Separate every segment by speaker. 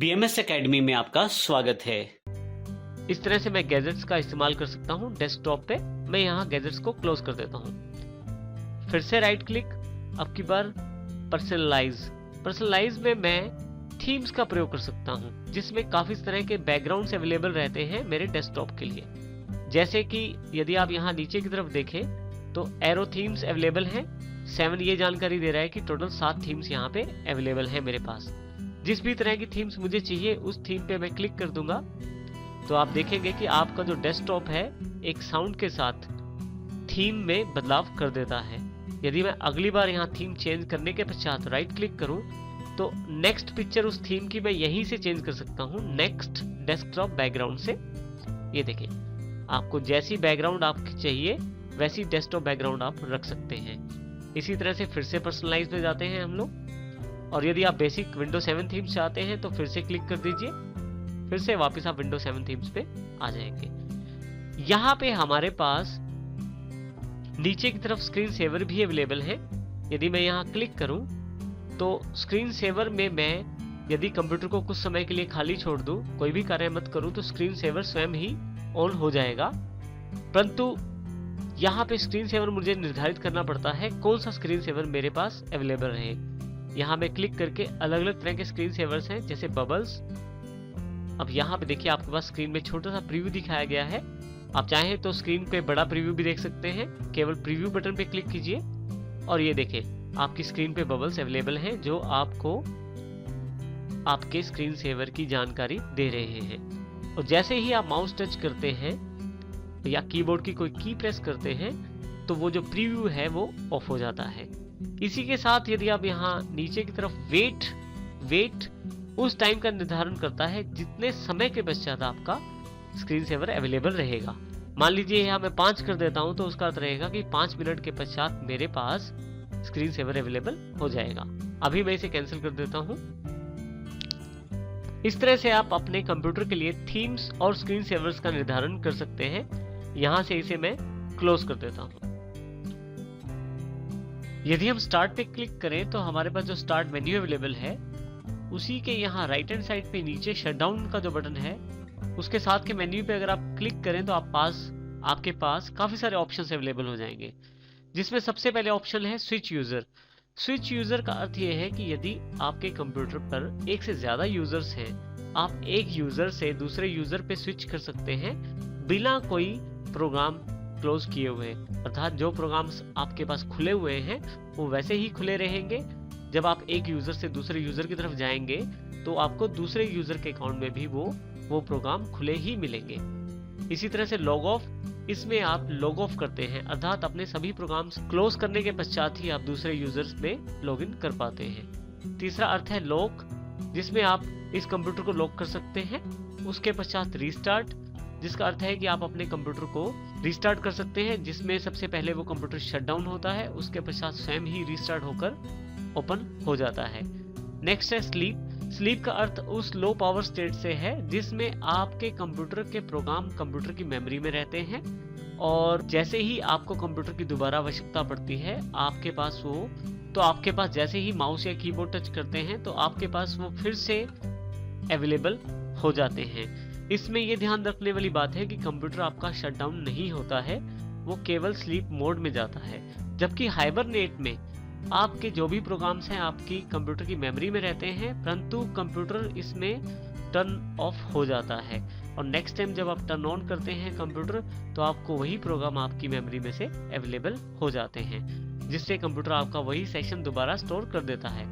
Speaker 1: BMS academy में आपका स्वागत है।
Speaker 2: इस तरह से मैं गैजेट्स का इस्तेमाल कर सकता हूँ डेस्कटॉप पे। मैं यहाँ गैजेट्स को क्लोज कर देता हूँ। फिर से राइट क्लिक, अब की बार पर्सनलाइज में मैं थीम्स का प्रयोग कर सकता हूँ, जिसमें काफी तरह के बैकग्राउंड्स अवेलेबल रहते हैं मेरे डेस्कटॉप के लिए। जैसे कि यदि आप यहाँ नीचे की तरफ देखें तो एरो थीम्स अवेलेबल हैं 7। ये जानकारी दे रहा है कि टोटल 7 थीम्स यहाँ पे अवेलेबल हैं मेरे पास। जिस भी तरह की थीम्स मुझे चाहिए उस थीम पे मैं क्लिक कर दूंगा तो आप देखेंगे कि आपका जो डेस्कटॉप है एक साउंड के साथ थीम में बदलाव कर देता है। यदि मैं अगली बार यहाँ थीम चेंज करने के पश्चात राइट क्लिक करूँ तो नेक्स्ट पिक्चर उस थीम की मैं यहीं से चेंज कर सकता हूँ, नेक्स्ट डेस्कटॉप बैकग्राउंड से। ये देखें, आपको जैसी बैकग्राउंड आपकी चाहिए वैसी डेस्कटॉप बैकग्राउंड आप रख सकते हैं। इसी तरह से फिर से पर्सनलाइज में जाते हैं हम लोग, और यदि आप बेसिक विंडो 7 थीम्स चाहते हैं तो फिर से क्लिक कर दीजिए। फिर से वापस आप विंडो 7 थीम्स पे आ जाएंगे। यहाँ पे हमारे पास नीचे की तरफ स्क्रीन सेवर भी अवेलेबल है। यदि मैं यहाँ क्लिक करूँ तो स्क्रीन सेवर में मैं यदि कंप्यूटर को कुछ समय के लिए खाली छोड़ दूं, कोई भी कार्य मत करूं, तो स्क्रीन सेवर स्वयं ही ऑन हो जाएगा। परंतु यहाँ पे स्क्रीन सेवर मुझे निर्धारित करना पड़ता है कौन सा स्क्रीन सेवर मेरे पास अवेलेबल रहे। यहाँ में क्लिक करके अलग अलग तरह के स्क्रीन सेवर्स हैं, जैसे बबल्स। अब यहाँ पे देखिए आपके पास स्क्रीन में छोटा सा प्रीव्यू दिखाया गया है। आप चाहें तो स्क्रीन पे बड़ा प्रीव्यू भी देख सकते हैं। केवल प्रीव्यू बटन पे क्लिक कीजिए और ये देखें आपकी स्क्रीन पे बबल्स अवेलेबल हैं जो आपको आपके स्क्रीन सेवर की जानकारी दे रहे हैं। और जैसे ही आप माउस टच करते हैं या कीबोर्ड की कोई की प्रेस करते हैं तो वो जो प्रीव्यू है वो ऑफ हो जाता है। इसी के साथ यदि आप यहाँ नीचे की तरफ वेट उस टाइम का निर्धारण करता है जितने समय के पश्चात आपका स्क्रीन सेवर अवेलेबल रहेगा। मान लीजिए यहाँ मैं 5 कर देता हूँ तो उसका अर्थ रहेगा कि 5 मिनट के पश्चात मेरे पास स्क्रीन सेवर अवेलेबल हो जाएगा। अभी मैं इसे कैंसिल कर देता हूँ। इस तरह से आप अपने कंप्यूटर के लिए थीम्स और स्क्रीन सेवर्स का निर्धारण कर सकते हैं। यहाँ से इसे मैं क्लोज कर देता हूँ। यदि हम स्टार्ट पे क्लिक करें तो हमारे पास जो स्टार्ट मेन्यू अवेलेबल है उसी के यहाँ राइट हैंड साइड पे नीचे शटडाउन का जो बटन है उसके साथ के मेन्यू पे अगर आप क्लिक करें तो आपके पास काफी सारे ऑप्शंस अवेलेबल हो जाएंगे, जिसमें सबसे पहले ऑप्शन है स्विच यूजर। स्विच यूजर का अर्थ यह है कि यदि आपके कंप्यूटर पर एक से ज्यादा यूजर्स हैं, आप एक यूजर से दूसरे यूजर पे स्विच कर सकते हैं बिना कोई प्रोग्राम क्लोज किए हुए। अर्थात जो प्रोग्राम्स आपके पास खुले हुए हैं वो वैसे ही खुले रहेंगे। जब आप एक यूजर से दूसरे यूजर की तरफ जाएंगे तो आपको दूसरे यूजर के अकाउंट में भी वो प्रोग्राम खुले ही मिलेंगे। इसी तरह से लॉग ऑफ, इसमें आप लॉग ऑफ करते हैं, अर्थात अपने सभी प्रोग्राम्स क्लोज करने के पश्चात ही आप दूसरे यूजर्स में लॉग इन कर पाते हैं। तीसरा अर्थ है लॉक, जिसमें आप इस कंप्यूटर को लॉक कर सकते हैं। उसके पश्चात रीस्टार्ट, जिसका अर्थ है कि आप अपने कंप्यूटर को रीस्टार्ट कर सकते हैं, जिसमें सबसे पहले वो कंप्यूटर शटडाउन होता है, उसके पश्चात स्वयं ही रीस्टार्ट होकर ओपन हो जाता है। नेक्स्ट है स्लीप। स्लीप का अर्थ उस लो पावर स्टेट से है जिसमें आपके कंप्यूटर के प्रोग्राम कंप्यूटर की मेमोरी में रहते हैं और जैसे ही आपको कंप्यूटर की दोबारा आवश्यकता पड़ती है आपके पास जैसे ही माउस या कीबोर्ड टच करते हैं तो आपके पास वो फिर से अवेलेबल हो जाते हैं। इसमें यह ध्यान रखने वाली बात है कि कंप्यूटर आपका शटडाउन नहीं होता है, वो केवल स्लीप मोड में जाता है। जबकि हाइबरनेट में आपके जो भी प्रोग्राम्स हैं आपकी कंप्यूटर की मेमोरी में रहते हैं, परंतु कंप्यूटर इसमें टर्न ऑफ हो जाता है और नेक्स्ट टाइम जब आप टर्न ऑन करते हैं कंप्यूटर तो आपको वही प्रोग्राम आपकी मेमोरी में से अवेलेबल हो जाते हैं, जिससे कंप्यूटर आपका वही सेशन दोबारा स्टोर कर देता है।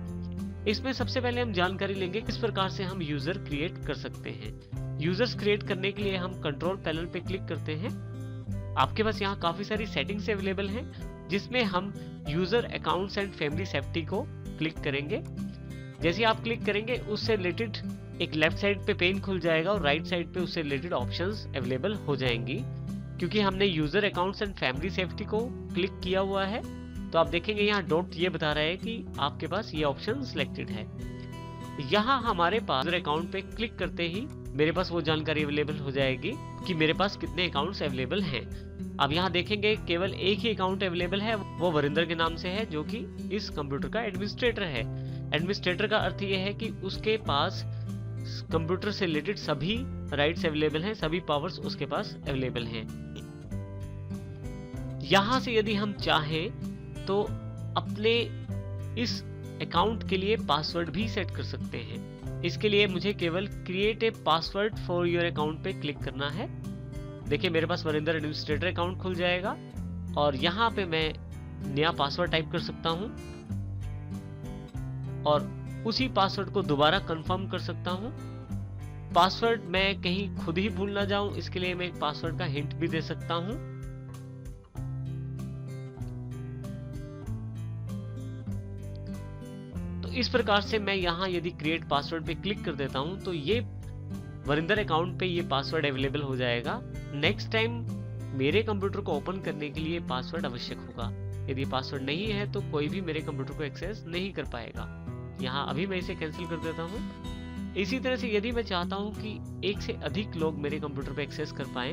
Speaker 2: इसमें सबसे पहले हम जानकारी लेंगे किस प्रकार से हम यूजर क्रिएट कर सकते हैं। यूजर्स क्रिएट करने के लिए हम कंट्रोल पैनल पे क्लिक करते हैं। आपके पास यहाँ काफी सारी सेटिंग्स अवेलेबल हैं, जिसमें हम user accounts and family safety को क्लिक करेंगे। जैसे आप क्लिक करेंगे उससे रिलेटेड एक लेफ्ट साइड पे पेन खुल जाएगा और राइट साइड पे उससे रिलेटेड ऑप्शंस अवेलेबल हो जाएंगी। क्योंकि हमने user accounts and family safety को क्लिक किया हुआ है तो आप देखेंगे यहाँ डॉट ये बता रहा है कि आपके पास ये ऑप्शन सिलेक्टेड है। यहाँ हमारे पास यूजर अकाउंट पे क्लिक करते ही मेरे पास वो जानकारी अवेलेबल हो जाएगी कि मेरे पास कितने अकाउंट्स अवेलेबल हैं। अब यहाँ देखेंगे केवल एक ही अकाउंट अवेलेबल है, वो वरिंदर के नाम से है जो कि इस कंप्यूटर का एडमिनिस्ट्रेटर है। एडमिनिस्ट्रेटर का अर्थ ये है कि उसके पास कंप्यूटर से रिलेटेड सभी राइट्स अवेलेबल हैं, सभी पावर्स उसके पास अवेलेबल हैं। यहां से यदि हम चाहें तो अपने इस अकाउंट के लिए पासवर्ड भी सेट कर सकते हैं। इसके लिए मुझे केवल create a password for your account पे क्लिक करना है। देखिए मेरे पास वरिंदर एडमिनिस्ट्रेटर अकाउंट खुल जाएगा और यहाँ पे मैं नया पासवर्ड टाइप कर सकता हूँ और उसी पासवर्ड को दोबारा कंफर्म कर सकता हूँ। पासवर्ड मैं कहीं खुद ही भूल ना जाऊं, इसके लिए मैं एक पासवर्ड का हिंट भी दे सकता हूं। तो इस प्रकार से मैं यहां यदि क्रिएट पासवर्ड पे क्लिक कर देता हूं तो ये वरिंदर अकाउंट पे ये पासवर्ड अवेलेबल हो जाएगा। नेक्स्ट टाइम मेरे कंप्यूटर को ओपन करने के लिए पासवर्ड आवश्यक होगा। यदि पासवर्ड नहीं है तो कोई भी मेरे कंप्यूटर को एक्सेस नहीं कर पाएगा। यहाँ अभी मैं इसे कैंसिल कर देता हूँ। इसी तरह से यदि मैं चाहता हूँ कि एक से अधिक लोग मेरे कंप्यूटर पर एक्सेस कर पाएं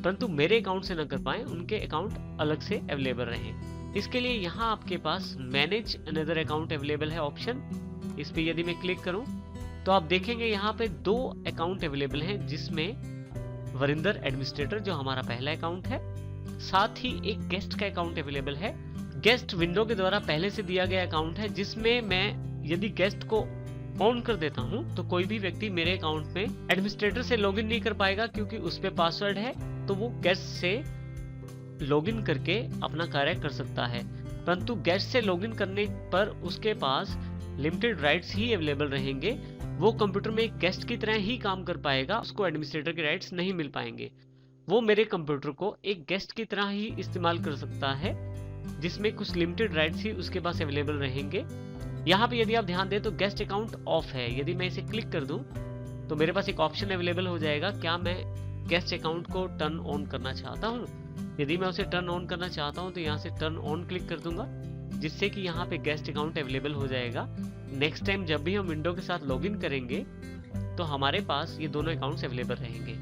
Speaker 2: परंतु मेरे अकाउंट से न कर पाएं, उनके अकाउंट अलग से अवेलेबल रहें, इसके लिए यहाँ आपके पास मैनेज अनदर अकाउंट अवेलेबल है ऑप्शन। इस पे यदि मैं क्लिक करूँ तो आप देखेंगे यहाँ पे 2 अकाउंट अवेलेबल हैं, जिसमें वरिंदर एडमिनिस्ट्रेटर जो हमारा पहला अकाउंट है, साथ ही एक गेस्ट का अकाउंट अवेलेबल है। गेस्ट विंडो के द्वारा पहले से दिया गया अकाउंट है, जिसमें मैं यदि गेस्ट को ऑन कर देता हूं तो कोई भी व्यक्ति मेरे अकाउंट में एडमिनिस्ट्रेटर से लॉगिन नहीं कर पाएगा, क्योंकि उस पे पासवर्ड है। तो वो गेस्ट से लॉगिन करके अपना कार्य कर सकता है, परंतु गेस्ट से लॉगिन करने पर उसके पास लिमिटेड राइट्स ही अवेलेबल रहेंगे। वो कंप्यूटर में एक गेस्ट की तरह ही काम कर पाएगा, उसको एडमिनिस्ट्रेटर के राइट्स नहीं मिल पाएंगे। वो मेरे कंप्यूटर को एक गेस्ट की तरह ही इस्तेमाल कर सकता है, जिसमें कुछ लिमिटेड राइट्स ही उसके पास अवेलेबल रहेंगे। यहाँ पे यदि आप ध्यान दें तो गेस्ट अकाउंट ऑफ है। यदि मैं इसे क्लिक कर दूं तो मेरे पास एक ऑप्शन अवेलेबल हो जाएगा, क्या मैं गेस्ट अकाउंट को टर्न ऑन करना चाहता हूँ। यदि मैं उसे टर्न ऑन करना चाहता हूँ तो यहाँ से टर्न ऑन क्लिक कर दूंगा, जिससे कि यहाँ पे गेस्ट अकाउंट अवेलेबल हो जाएगा। नेक्स्ट टाइम जब भी हम विंडो के साथ लॉगिन करेंगे तो हमारे पास ये दोनों अकाउंट्स अवेलेबल रहेंगे।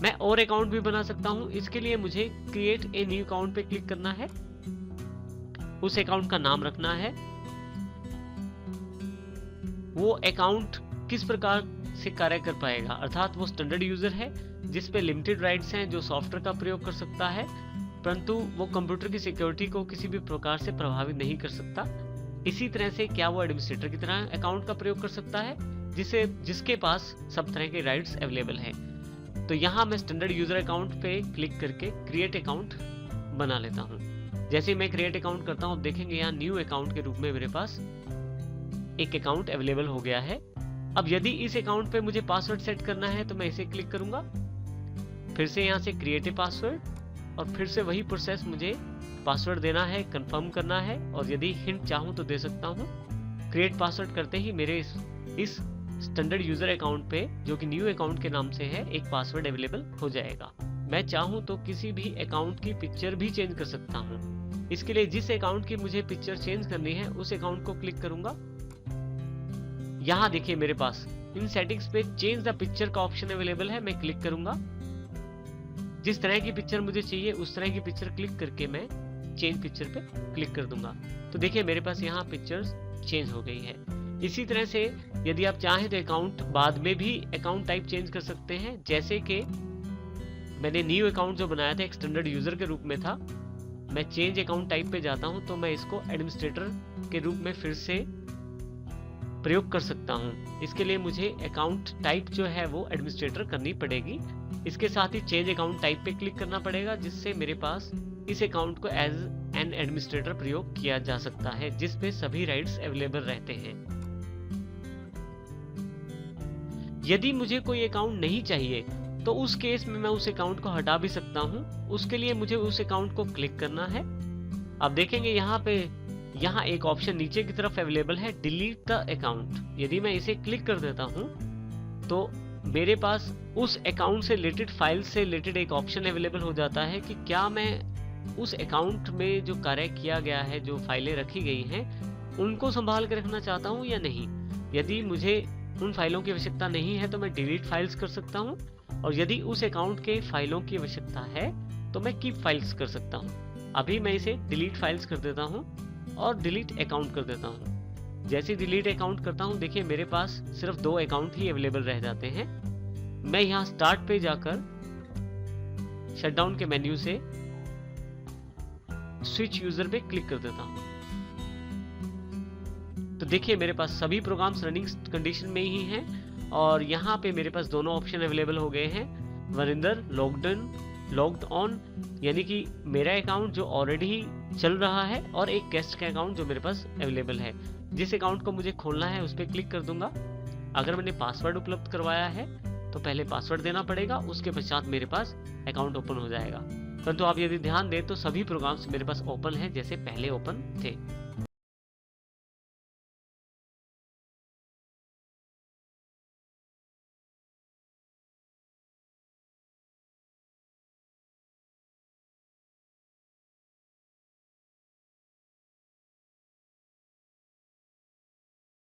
Speaker 2: मैं और अकाउंट भी बना सकता हूँ। इसके लिए मुझे क्रिएट ए न्यू अकाउंट पे क्लिक करना है, उस अकाउंट का नाम रखना है, वो अकाउंट किस प्रकार से कार्य कर पाएगा, अर्थात वो स्टैंडर्ड यूजर है जिस पे लिमिटेड राइट्स हैं, जो सॉफ्टवेयर का प्रयोग कर सकता है, परंतु वो कंप्यूटर की सिक्योरिटी को किसी भी प्रकार से प्रभावित नहीं कर सकता। इसी तरह से क्या वो एडमिनिस्ट्रेटर की तरह अकाउंट का प्रयोग कर सकता है, जिसके पास सब तरह के राइट्स अवेलेबल हैं। तो यहाँ मैं स्टैंडर्ड यूजर अकाउंट पे क्लिक करके क्रिएट अकाउंट बना लेता हूँ। जैसे ही मैं क्रिएट अकाउंट करता हूँ, देखेंगे यहाँ न्यू अकाउंट के रूप में मेरे पास एक अकाउंट अवेलेबल हो गया है। अब यदि इस अकाउंट पे मुझे पासवर्ड सेट करना है तो मैं इसे क्लिक करूंगा, फिर से यहाँ से क्रिएट ए पासवर्ड और फिर से वही प्रोसेस, मुझे पासवर्ड देना है, कंफर्म करना है और यदि हिंट चाहूँ तो दे सकता हूँ। क्रिएट पासवर्ड करते ही मेरे इस स्टैंडर्ड यूजर अकाउंट पे, जो कि न्यू अकाउंट के नाम से है, एक पासवर्ड अवेलेबल हो जाएगा। मैं चाहूँ तो किसी भी अकाउंट की पिक्चर भी चेंज कर सकता हूँ। इसके लिए जिस अकाउंट की मुझे पिक्चर चेंज करनी है उस अकाउंट को क्लिक करूंगा। यहाँ देखिए मेरे पास इन सेटिंग्स पे चेंज द पिक्चर का ऑप्शन अवेलेबल है, मैं क्लिक करूंगा। जिस तरह की पिक्चर मुझे चाहिए उस तरह की पिक्चर क्लिक करके मैं चेंज पिक्चर पे क्लिक कर दूंगा। तो देखिए मेरे पास यहाँ पिक्चर्स चेंज हो गई है। इसी तरह से यदि आप चाहें तो अकाउंट बाद में भी अकाउंट टाइप चेंज कर सकते हैं। जैसे कि मैंने न्यू अकाउंट जो बनाया था एक स्टैंडर्ड यूजर के रूप में था, मैं चेंज अकाउंट टाइप पे जाता हूं तो मैं इसको एडमिनिस्ट्रेटर के रूप में फिर से प्रयोग कर सकता हूं। इसके लिए मुझे अकाउंट टाइप जो है वो एडमिनिस्ट्रेटर करनी पड़ेगी। इसके साथ ही चेंज अकाउंट टाइप पे क्लिक करना पड़ेगा, जिससे मेरे पास इस अकाउंट को एज एन एडमिनिस्ट्रेटर प्रयोग किया जा सकता है, जिस पे सभी राइट्स अवेलेबल रहते हैं। यदि मुझे कोई अकाउंट नहीं चाहिए तो उस केस में मैं उस अकाउंट को हटा भी सकता हूं। उसके लिए मुझे उस अकाउंट को क्लिक करना है। आप देखेंगे यहाँ एक ऑप्शन नीचे की तरफ अवेलेबल है, डिलीट द अकाउंट। यदि मैं इसे क्लिक कर देता हूं तो मेरे पास उस अकाउंट से रिलेटेड, फाइल से रिलेटेड एक ऑप्शन अवेलेबल हो जाता है कि क्या मैं उस अकाउंट में जो कार्य किया गया है, जो फाइलें रखी गई हैं, उनको संभाल कर रखना चाहता हूं या नहीं। यदि मुझे उन फाइलों की आवश्यकता नहीं है तो मैं डिलीट फाइल्स कर सकता हूं, और यदि उस अकाउंट के फाइलों की आवश्यकता है तो मैं कीप फाइल्स कर सकता हूं। अभी मैं इसे डिलीट फाइल्स कर देता हूं और डिलीट अकाउंट कर देता हूं। जैसे डिलीट अकाउंट करता हूँ, देखिए मेरे पास सिर्फ 2 अकाउंट ही अवेलेबल रह जाते हैं। मैं यहाँ स्टार्ट पे जाकर शटडाउन के मेन्यू से स्विच यूजर पे क्लिक कर देता हूँ। तो देखिए मेरे पास सभी प्रोग्राम्स रनिंग कंडीशन में ही हैं और यहाँ पे मेरे पास दोनों ऑप्शन अवेलेबल हो गए हैं, वरिंदर लॉग्ड ऑन, यानी कि मेरा अकाउंट जो ऑलरेडी चल रहा है, और एक गेस्ट का अकाउंट जो मेरे पास अवेलेबल है। जिस अकाउंट को मुझे खोलना है उस पर क्लिक कर दूंगा। अगर मैंने पासवर्ड उपलब्ध करवाया है तो पहले पासवर्ड देना पड़ेगा, उसके पश्चात मेरे पास अकाउंट ओपन हो जाएगा। परंतु आप यदि ध्यान दें तो सभी प्रोग्राम्स मेरे पास ओपन हैं जैसे पहले ओपन थे।